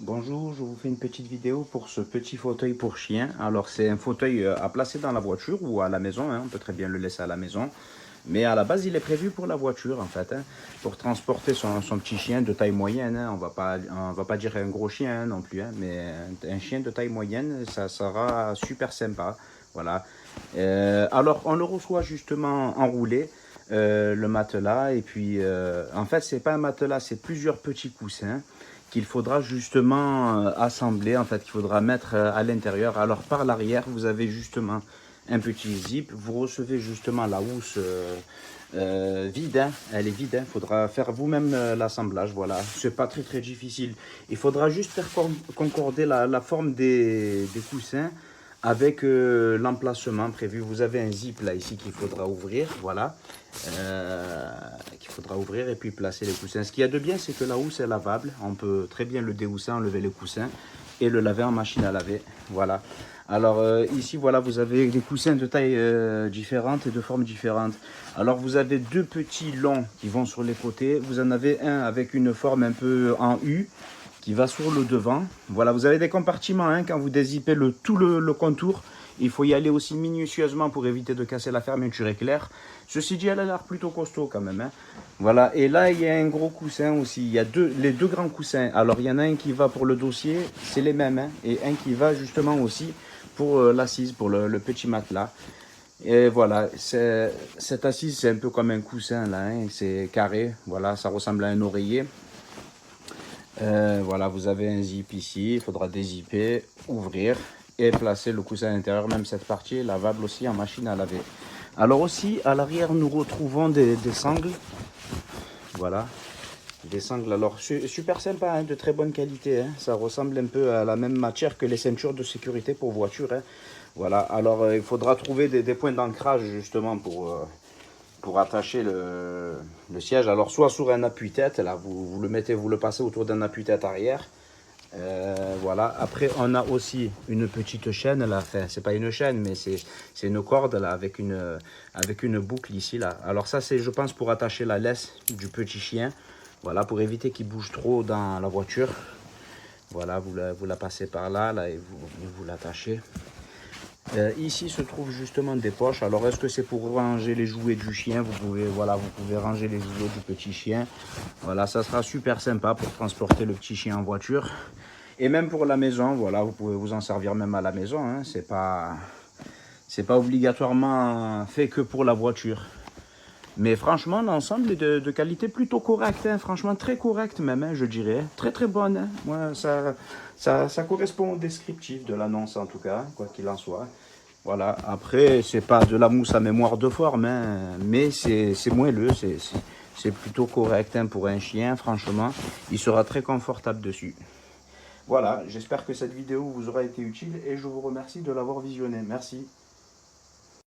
Bonjour, je vous fais une petite vidéo pour ce petit fauteuil pour chien. Alors c'est un fauteuil à placer dans la voiture ou à la maison, hein. On peut très bien le laisser à la maison. Mais à la base, il est prévu pour la voiture en fait, hein, pour transporter son petit chien de taille moyenne, hein. On va pas dire un gros chien, hein, non plus, hein, mais un chien de taille moyenne, ça sera super sympa. Voilà. Alors on le reçoit justement enroulé. Le matelas et puis en fait c'est pas un matelas, c'est plusieurs petits coussins qu'il faudra justement assembler, en fait, qu'il faudra mettre à l'intérieur. Alors par l'arrière, vous avez justement un petit zip, vous recevez justement la housse vide, hein. Elle est vide, il faudra faire vous-même l'assemblage, voilà, c'est pas très difficile. Il faudra juste faire concorder la forme des coussins avec l'emplacement prévu. Vous avez un zip là ici qu'il faudra ouvrir, voilà, qu'il faudra ouvrir et puis placer les coussins. Ce qu'il y a de bien, c'est que la housse est lavable. On peut très bien le déhousser, enlever les coussins et le laver en machine à laver. Voilà. Alors ici, voilà, vous avez des coussins de taille différentes et de formes différentes. Alors vous avez deux petits longs qui vont sur les côtés. Vous en avez un avec une forme un peu en U qui va sur le devant. Voilà, vous avez des compartiments, hein, quand vous dézippez tout le contour. Il faut y aller aussi minutieusement pour éviter de casser la fermeture éclair. Ceci dit, elle a l'air plutôt costaud quand même, hein. Voilà, et là, il y a un gros coussin aussi. Il y a les deux grands coussins. Alors, il y en a un qui va pour le dossier, c'est les mêmes, hein, et un qui va justement aussi pour l'assise, pour le petit matelas. Et voilà, cette assise, c'est un peu comme un coussin, là, hein, c'est carré. Voilà, ça ressemble à un oreiller. Voilà, vous avez un zip ici, il faudra dézipper, ouvrir et placer le coussin à l'intérieur. Même cette partie est lavable aussi en machine à laver. Alors aussi, à l'arrière, nous retrouvons des sangles. Voilà, des sangles. Alors, super sympa, hein, de très bonne qualité, hein. Ça ressemble un peu à la même matière que les ceintures de sécurité pour voiture, hein. Voilà, alors il faudra trouver des points d'ancrage justement pour attacher le siège. Alors soit sur un appui-tête, là vous le mettez, vous le passez autour d'un appui-tête arrière. Voilà, après on a aussi une petite chaîne là, enfin c'est pas une chaîne mais c'est une corde là avec une boucle ici là. Alors ça c'est je pense pour attacher la laisse du petit chien. Voilà, pour éviter qu'il bouge trop dans la voiture. Voilà, vous la passez par là, là et vous l'attachez. Ici se trouvent justement des poches. Alors est-ce que c'est pour ranger les jouets du chien? Voilà, vous pouvez ranger les jouets du petit chien. Voilà, ça sera super sympa pour transporter le petit chien en voiture. Et même pour la maison, voilà, vous pouvez vous en servir même à la maison, hein. C'est pas obligatoirement fait que pour la voiture. Mais franchement, l'ensemble est de qualité plutôt correcte, hein. Franchement très correcte même, hein, je dirais. Très bonne, hein. Moi, ça correspond au descriptif de l'annonce en tout cas, quoi qu'il en soit. Voilà, après, c'est pas de la mousse à mémoire de forme, hein, mais c'est moelleux, c'est plutôt correct, hein, pour un chien, franchement. Il sera très confortable dessus. Voilà, j'espère que cette vidéo vous aura été utile et je vous remercie de l'avoir visionnée. Merci.